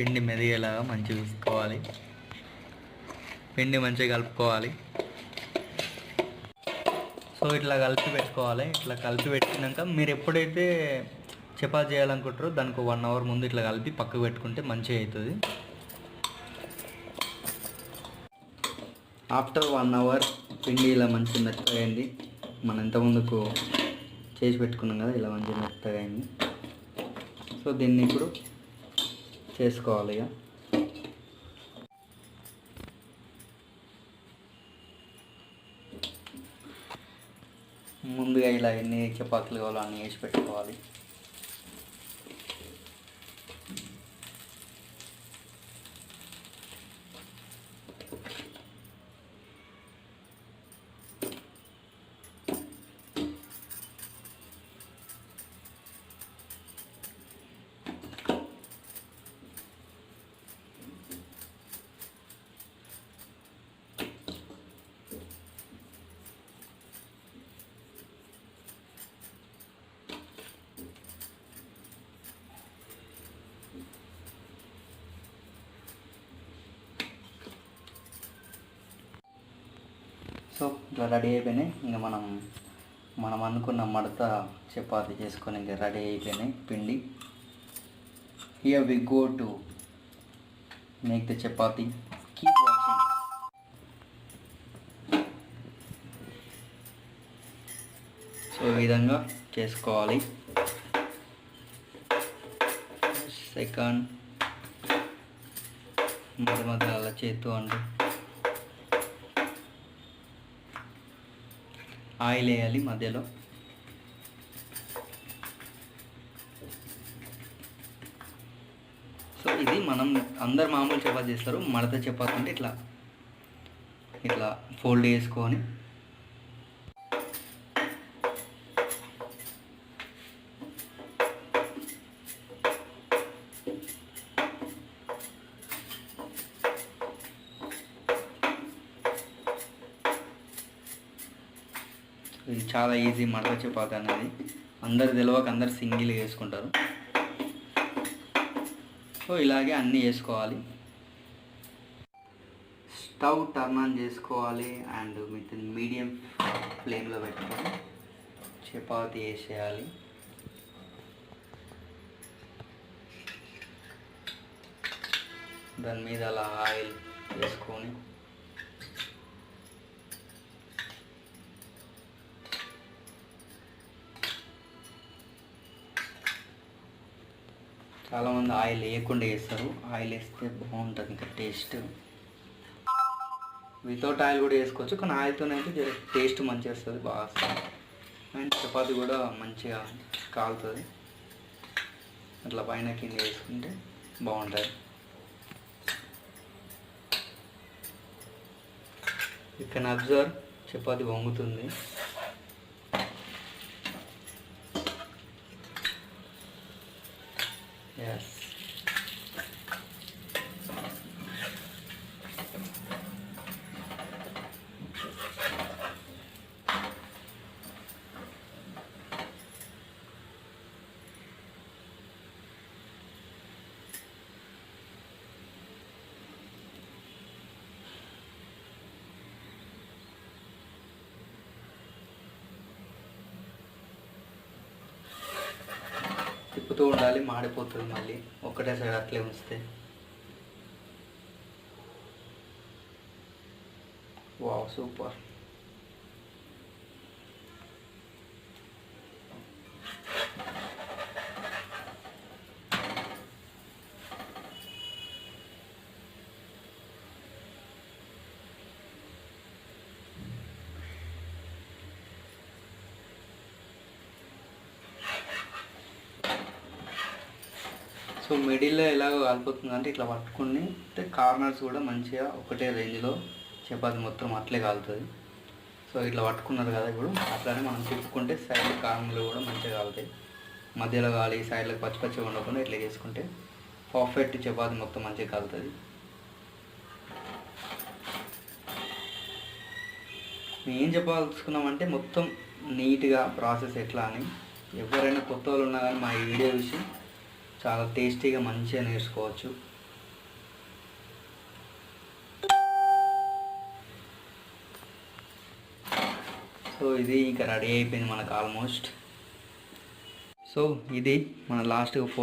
పిండి మెదిగేలాగా మంచిగా చూసుకోవాలి. పిండి మంచిగా కలుపుకోవాలి. సో ఇట్లా కలిపి పెట్టుకోవాలి. ఇట్లా కలిపి పెట్టినాక మీరు ఎప్పుడైతే చపాతీ చేయాలనుకుంటారో దానికి 1 అవర్ ముందు ఇట్లా కలిపి పక్కకు పెట్టుకుంటే మంచిగా అవుతుంది. ఆఫ్టర్ 1 అవర్ పిండి ఇలా మంచిగా మెత్తగా అయింది. మనం ఇంతకుముందుకు చేసి పెట్టుకున్నాం కదా, ఇలా మంచిగా మెత్తగా అయింది. సో దీన్ని ఇప్పుడు చేసుకోవాలి. ఇక ముందుగా ఇలా ఎన్ని చపాతీలు కావాలో అన్నీ వేసి పెట్టుకోవాలి. సో ఇట్లా రెడీ అయిపోయినాయి. ఇంకా మనం అనుకున్న మడత చపాతీ చేసుకొని ఇంకా రెడీ అయిపోయినాయి పిండి. Here we go to make the chapati. Keep watching. So ఈ విధంగా చేసుకోవాలి. సెకండ్ మధ్య అలా చేత్తు అంటూ ఆయిల్ వేయాలి మధ్యలో. సో ఇది మనం అందరు మామూలు చపాతీ చేస్తారు. మడత చపాతీ అంటే ఇట్లా ఇట్లా ఫోల్డ్ చేసుకొని ఇది చాలా ఈజీ మడత చపాతీ అనేది. అందరు తెలియక అందరు సింగిల్గా వేసుకుంటారు. సో ఇలాగే అన్నీ వేసుకోవాలి. స్టవ్ టర్న్ ఆన్ చేసుకోవాలి అండ్ విత్ మీడియం ఫ్లేమ్లో పెట్టుకొని చపాతీ వేసేయాలి. దాని మీద అలా ఆయిల్ వేసుకొని చాలామంది ఆయిల్ వేయకుండా వేస్తారు. ఆయిల్ వేస్తే బాగుంటుంది ఇంకా టేస్ట్. వితౌట్ ఆయిల్ కూడా వేసుకోవచ్చు, కానీ ఆయిల్తోనైతే జర టేస్ట్ మంచిగా వస్తుంది, బాగా వస్తుంది. అండ్ చపాతీ కూడా మంచిగా కాలుతుంది. అట్లా పైన కింద వేసుకుంటే బాగుంటుంది. యూ కెన్ అబ్జర్వ్ చపాతీ వంగుతుంది. Yes. తిప్పుతూ ఉండాలి, మాడిపోతుంది మళ్ళీ ఒకటే సైడ్ అట్లే ఉంచితే. Wow, super. సో మిడిల్లో ఎలాగో కాలిపోతుంది అంటే ఇట్లా పట్టుకుని అంటే కార్నర్స్ కూడా మంచిగా ఒకటే రేంజ్లో చపాతీ మొత్తం అట్లే కాలుతుంది. సో ఇట్లా పట్టుకున్నారు కదా, ఇప్పుడు అట్లానే మనం తిప్పుకుంటే సైడ్ కార్నర్లు కూడా మంచిగా కాలుతాయి. మధ్యలో కాలి సైడ్లకు పచ్చి పచ్చిగా ఉండకుండా ఇట్లా చేసుకుంటే పర్ఫెక్ట్ చపాతీ మొత్తం మంచిగా కాలుతుంది. ఏం చెప్పాల్సుకున్నామంటే మొత్తం నీట్గా ప్రాసెస్ ఎట్లా అని. ఎవరైనా కొత్త వాళ్ళు ఉన్నా కానీ మా ఈ వీడియో చూసి చాలా టేస్టీగా మంచిగా నేర్చుకోవచ్చు. సో ఇది ఇంకా రెడీ అయిపోయింది మనకు ఆల్మోస్ట్. సో ఇది మన లాస్ట్ ఫోల్డ్